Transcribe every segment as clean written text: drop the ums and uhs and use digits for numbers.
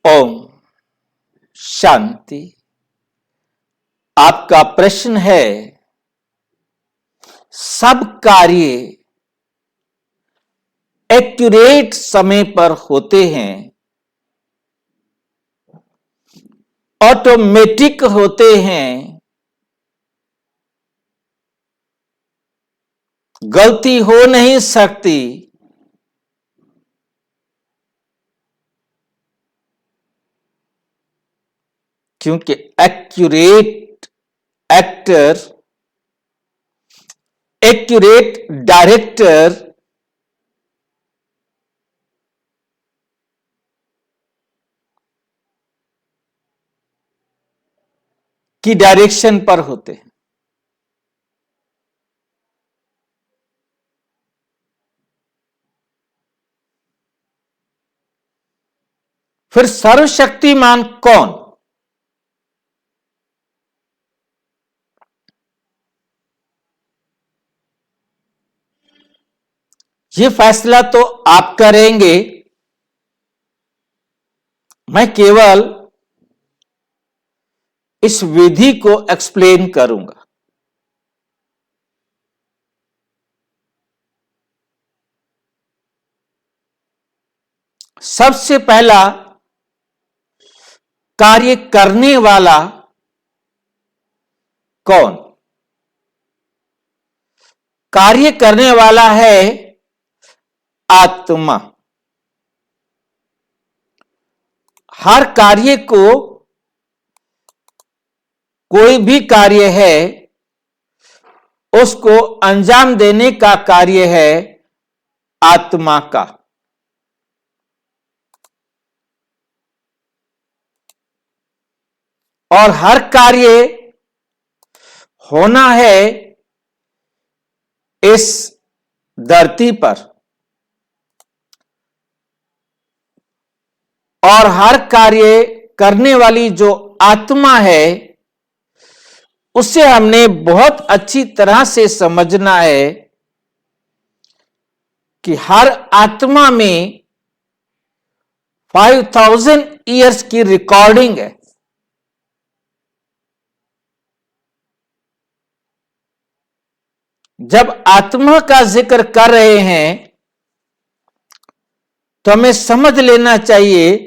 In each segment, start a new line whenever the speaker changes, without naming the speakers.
ओम शांति। आपका प्रश्न है, सब कार्य एक्यूरेट समय पर होते हैं, ऑटोमेटिक होते हैं, गलती हो नहीं सकती, क्योंकि एक्यूरेट एक्टर, एक्यूरेट डायरेक्टर की डायरेक्शन पर होते हैं। फिर सर्वशक्तिमान कौन? ये फैसला तो आप करेंगे। मैं केवल इस विधि को एक्सप्लेन करूंगा। सबसे पहला कार्य करने वाला कौन? कार्य करने वाला है आत्मा। हर कार्य को, कोई भी कार्य है, उसको अंजाम देने का कार्य है आत्मा का। और हर कार्य होना है इस धरती पर, और हर कार्य करने वाली जो आत्मा है उसे हमने बहुत अच्छी तरह से समझना है कि हर आत्मा में 5000 ईयर्स की रिकॉर्डिंग है। जब आत्मा का जिक्र कर रहे हैं तो हमें समझ लेना चाहिए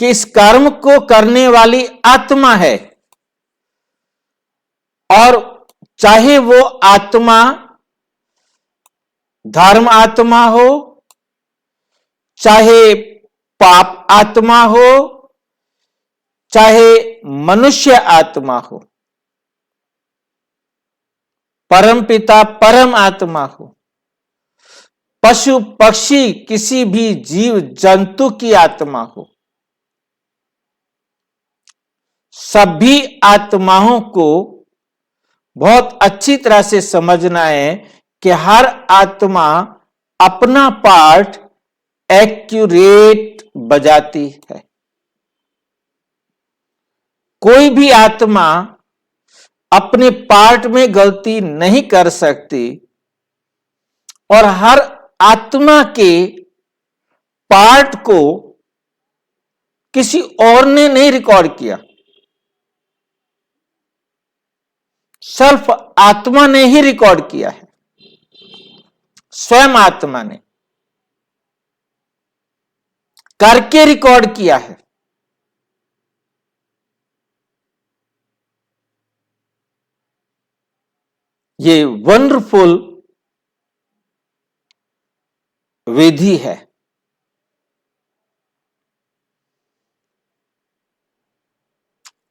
कि इस कर्म को करने वाली आत्मा है, और चाहे वो आत्मा धर्म आत्मा हो, चाहे पाप आत्मा हो, चाहे मनुष्य आत्मा हो, परम पिता परम आत्मा हो, पशु पक्षी किसी भी जीव जंतु की आत्मा हो, सभी आत्माओं को बहुत अच्छी तरह से समझना है कि हर आत्मा अपना पार्ट एक्यूरेट बजाती है। कोई भी आत्मा अपने पार्ट में गलती नहीं कर सकती, और हर आत्मा के पार्ट को किसी और ने नहीं रिकॉर्ड किया, सिर्फ आत्मा ने ही रिकॉर्ड किया है। स्वयं आत्मा ने करके रिकॉर्ड किया है। ये वंडरफुल विधि है।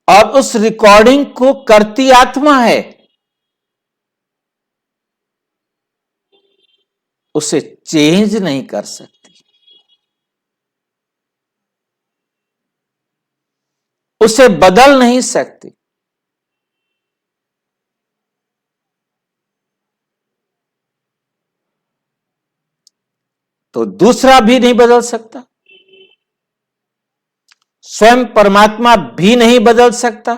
और उस रिकॉर्डिंग को करती आत्मा है, उसे चेंज नहीं कर सकती। उसे बदल नहीं सकती। तो दूसरा भी नहीं बदल सकता, स्वयं परमात्मा भी नहीं बदल सकता।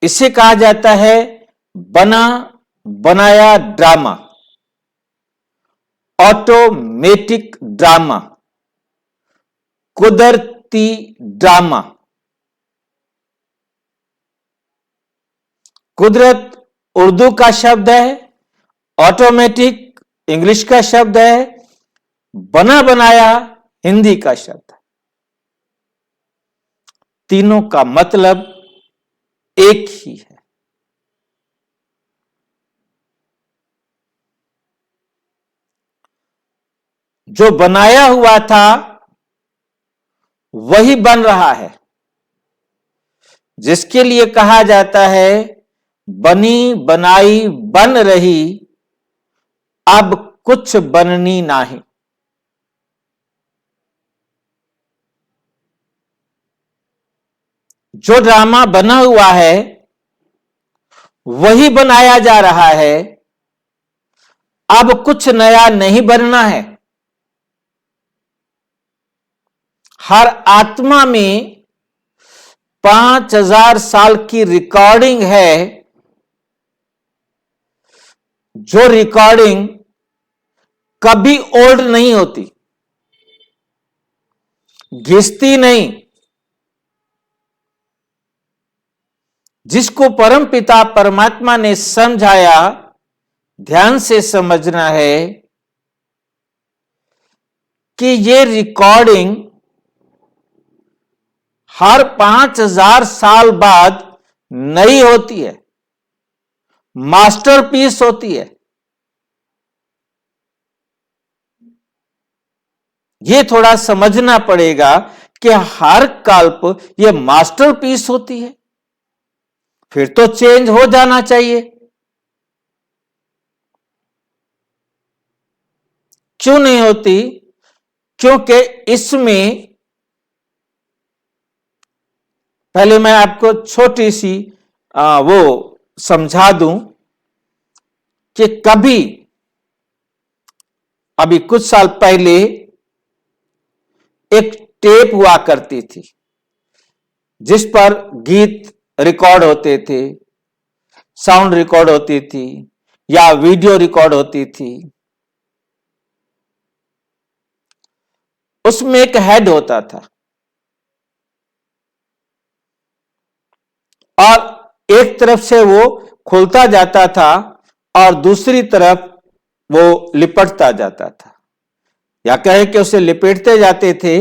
इसे कहा जाता है बना बनाया ड्रामा। ऑटोमेटिक ड्रामा, कुदरती ड्रामा। कुदरत उर्दू का शब्द है, ऑटोमेटिक इंग्लिश का शब्द है, बना बनाया हिंदी का शब्द है। तीनों का मतलब एक ही है। जो बनाया हुआ था वही बन रहा है, जिसके लिए कहा जाता है बनी बनाई बन रही, अब कुछ बननी नहीं। जो ड्रामा बना हुआ है वही बनाया जा रहा है, अब कुछ नया नहीं बनना है। हर आत्मा में 5000 साल की रिकॉर्डिंग है, जो रिकॉर्डिंग कभी ओल्ड नहीं होती, घिसती नहीं। जिसको परम पिता परमात्मा ने समझाया, ध्यान से समझना है कि ये रिकॉर्डिंग हर 5000 साल बाद नई होती है, मास्टरपीस होती है। ये थोड़ा समझना पड़ेगा कि हर कल्प ये मास्टरपीस होती है, फिर तो चेंज हो जाना चाहिए। क्यों नहीं होती? क्योंकि इसमें, पहले मैं आपको छोटी सी वो समझा दूं कि कभी अभी कुछ साल पहले एक टेप हुआ करती थी जिस पर गीत रिकॉर्ड होते थे, साउंड रिकॉर्ड होती थी या वीडियो रिकॉर्ड होती थी। उसमें एक हेड होता था और एक तरफ से वो खुलता जाता था और दूसरी तरफ वो लिपटता जाता था, या कहे कि उसे लिपेटते जाते थे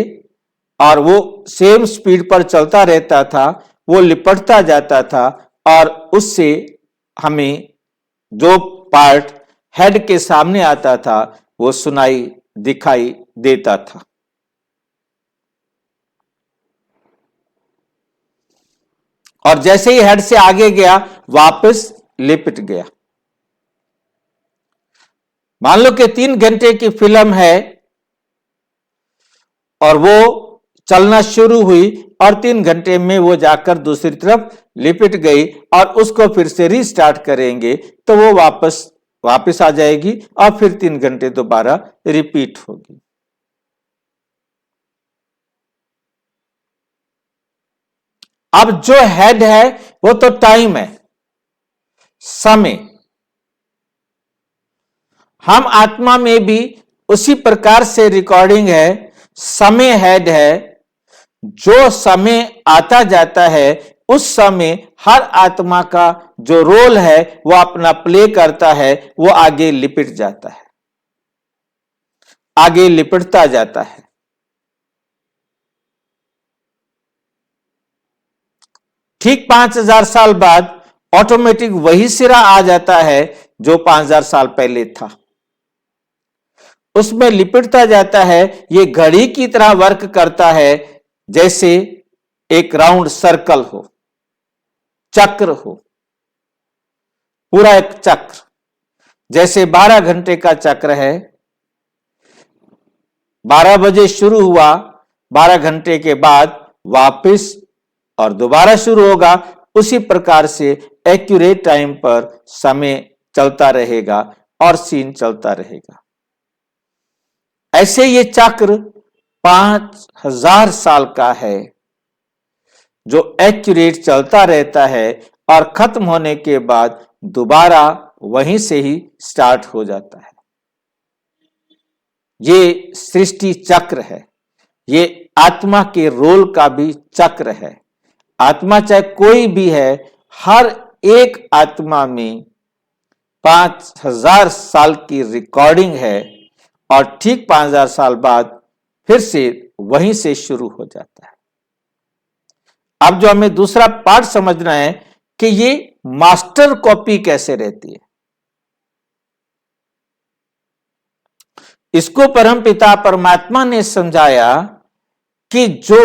और वो सेम स्पीड पर चलता रहता था, वो लिपटता जाता था और उससे हमें जो पार्ट हेड के सामने आता था वो सुनाई दिखाई देता था। और जैसे ही हेड से आगे गया वापस लिपट गया। मान लो कि 3 घंटे की फिल्म है और वो चलना शुरू हुई और 3 घंटे में वो जाकर दूसरी तरफ लिपट गई और उसको फिर से रीस्टार्ट करेंगे तो वो वापस आ जाएगी और फिर 3 घंटे दोबारा रिपीट होगी। अब जो हेड है वो तो टाइम है, समय। हम आत्मा में भी उसी प्रकार से रिकॉर्डिंग है, समय हेड है। जो समय आता जाता है उस समय हर आत्मा का जो रोल है वो अपना प्ले करता है, वो आगे लिपट जाता है, आगे लिपटता जाता है। ठीक 5000 साल बाद ऑटोमेटिक वही सिरा आ जाता है जो 5000 साल पहले था, उसमें लिपटता जाता है। ये घड़ी की तरह वर्क करता है, जैसे एक राउंड सर्कल हो, चक्र हो, पूरा एक चक्र। जैसे 12 घंटे का चक्र है, 12 बजे शुरू हुआ, 12 घंटे के बाद वापस और दोबारा शुरू होगा। उसी प्रकार से एक्यूरेट टाइम पर समय चलता रहेगा और सीन चलता रहेगा। ऐसे ये चक्र 5000 साल का है जो एक्यूरेट चलता रहता है और खत्म होने के बाद दोबारा वहीं से ही स्टार्ट हो जाता है। ये सृष्टि चक्र है, ये आत्मा के रोल का भी चक्र है। आत्मा चाहे कोई भी है, हर एक आत्मा में 5000 साल की रिकॉर्डिंग है और ठीक 5000 साल बाद फिर से वहीं से शुरू हो जाता है। अब जो हमें दूसरा पार्ट समझना है कि ये मास्टर कॉपी कैसे रहती है। इसको परमपिता परमात्मा ने समझाया कि जो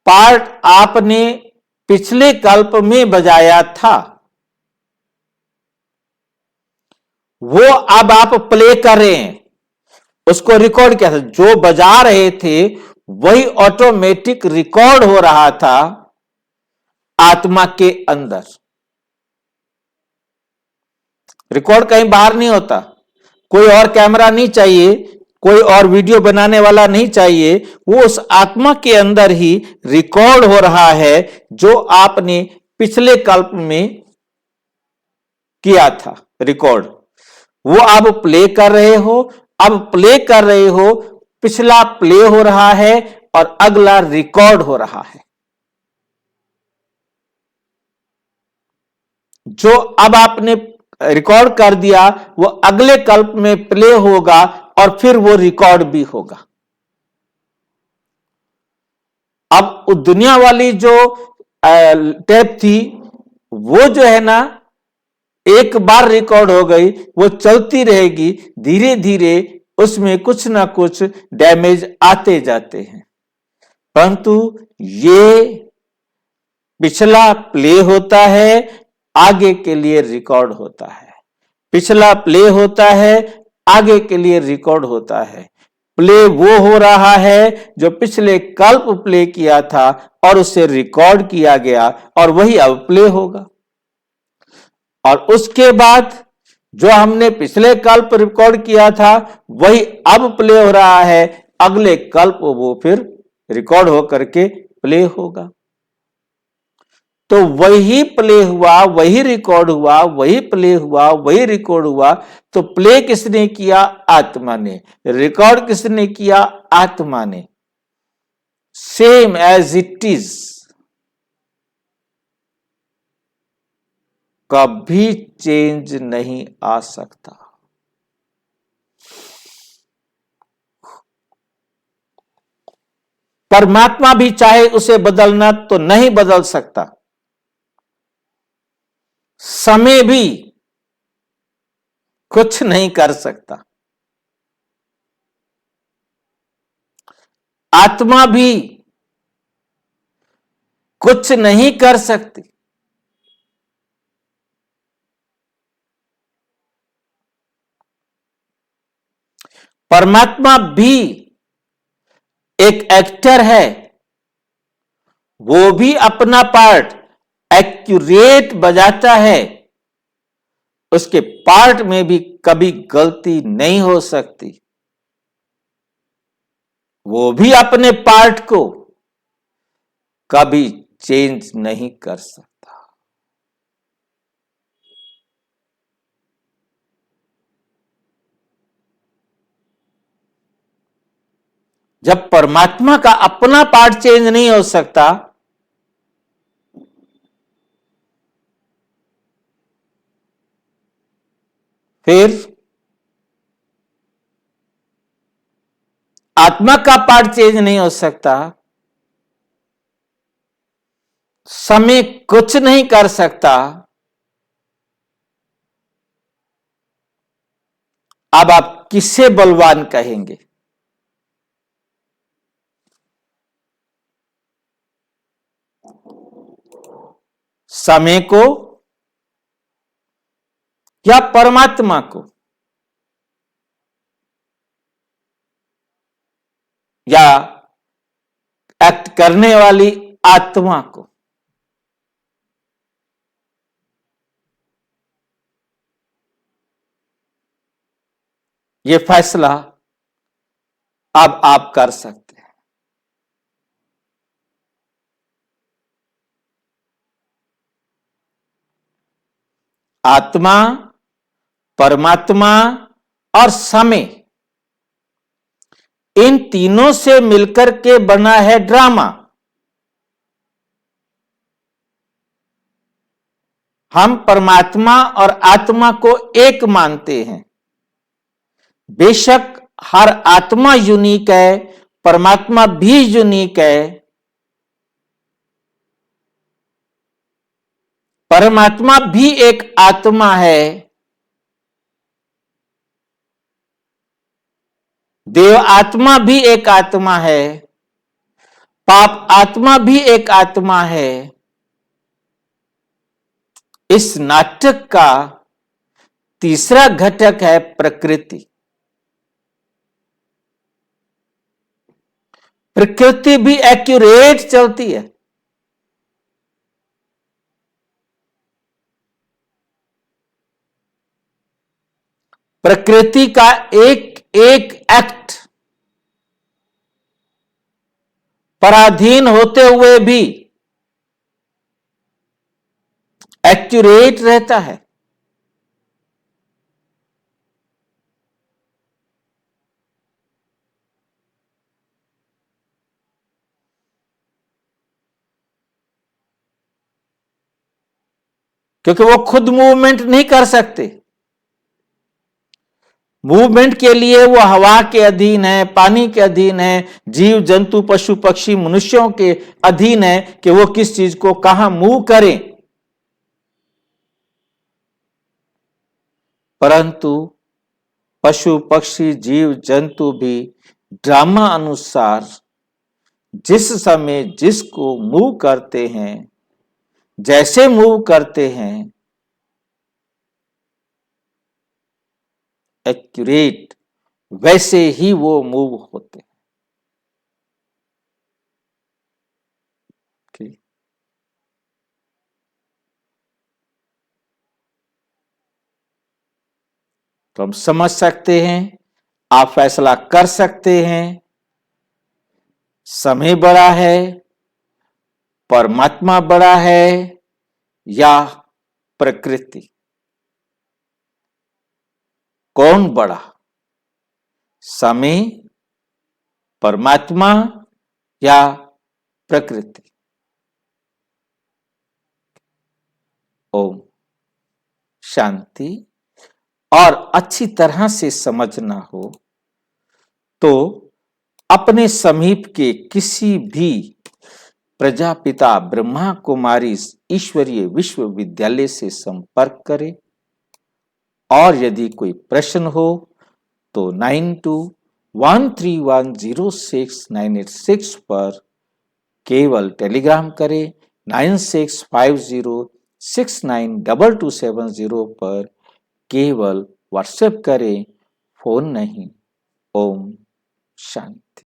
पार्ट आपने पिछले कल्प में बजाया था वो अब आप प्ले कर रहे हैं, उसको रिकॉर्ड किया था। जो बजा रहे थे वही ऑटोमेटिक रिकॉर्ड हो रहा था आत्मा के अंदर। रिकॉर्ड कहीं बाहर नहीं होता, कोई और कैमरा नहीं चाहिए, कोई और वीडियो बनाने वाला नहीं चाहिए, वो उस आत्मा के अंदर ही रिकॉर्ड हो रहा है जो आपने पिछले कल्प में किया था रिकॉर्ड। वो अब प्ले कर रहे हो, अब प्ले कर रहे हो, पिछला प्ले हो रहा है और अगला रिकॉर्ड हो रहा है। जो अब आपने रिकॉर्ड कर दिया वो अगले कल्प में प्ले होगा और फिर वो रिकॉर्ड भी होगा। अब दुनिया वाली जो टेप थी वो जो है ना, एक बार रिकॉर्ड हो गई वो चलती रहेगी, धीरे धीरे उसमें कुछ ना कुछ डैमेज आते जाते हैं। परंतु ये पिछला प्ले होता है, आगे के लिए रिकॉर्ड होता है। पिछला प्ले होता है, आगे के लिए रिकॉर्ड होता है। प्ले वो हो रहा है जो पिछले कल्प प्ले किया था और उसे रिकॉर्ड किया गया और वही अब प्ले होगा। और उसके बाद जो हमने पिछले कल्प रिकॉर्ड किया था वही अब प्ले हो रहा है, अगले कल्प वो फिर रिकॉर्ड होकर के प्ले होगा। तो वही प्ले हुआ, वही रिकॉर्ड हुआ, वही प्ले हुआ, वही रिकॉर्ड हुआ। तो प्ले किसने किया? आत्मा ने। रिकॉर्ड किसने किया? आत्मा ने। सेम एज इट इज, कभी चेंज नहीं आ सकता। परमात्मा भी चाहे उसे बदलना तो नहीं बदल सकता। समय भी कुछ नहीं कर सकता। आत्मा भी कुछ नहीं कर सकती। परमात्मा भी एक एक्टर है, वो भी अपना पार्ट एक्यूरेट बजाता है। उसके पार्ट में भी कभी गलती नहीं हो सकती। वो भी अपने पार्ट को कभी चेंज नहीं कर सकता। जब परमात्मा का अपना पार्ट चेंज नहीं हो सकता, फिर आत्मा का पार्ट चेंज नहीं हो सकता, समय कुछ नहीं कर सकता। अब आप किसे बलवान कहेंगे? समय को या परमात्मा को? या एक्ट करने वाली आत्मा को? यह फैसला अब आप कर सकते हैं। आत्मा, परमात्मा और समय, इन तीनों से मिलकर के बना है ड्रामा। हम परमात्मा और आत्मा को एक मानते हैं। बेशक हर आत्मा यूनिक है, परमात्मा भी यूनिक है। परमात्मा भी एक आत्मा है, देव आत्मा भी एक आत्मा है, पाप आत्मा भी एक आत्मा है। इस नाटक का तीसरा घटक है प्रकृति। प्रकृति भी एक्यूरेट चलती है। प्रकृति का एक एक एक्ट पराधीन होते हुए भी एक्यूरेट रहता है। क्योंकि वो खुद मूवमेंट नहीं कर सकते। मूवमेंट के लिए वो हवा के अधीन है, पानी के अधीन है, जीव जंतु पशु पक्षी मनुष्यों के अधीन है कि वो किस चीज को कहां मूव करें। परंतु पशु पक्षी जीव जंतु भी ड्रामा अनुसार जिस समय जिसको मूव करते हैं, जैसे मूव करते हैं, एक्यूरेट वैसे ही वो मूव होते हैं। तो हम समझ सकते हैं, आप फैसला कर सकते हैं, समय बड़ा है, परमात्मा बड़ा है या प्रकृति, कौन बड़ा? समय, परमात्मा या प्रकृति? ओम शांति। और अच्छी तरह से समझना हो तो अपने समीप के किसी भी प्रजापिता ब्रह्मा कुमारी ईश्वरीय विश्वविद्यालय से संपर्क करें। और यदि कोई प्रश्न हो तो 9213106986 पर केवल टेलीग्राम करें, 9650692270 पर केवल व्हाट्सएप करें, फोन नहीं। ओम शांति।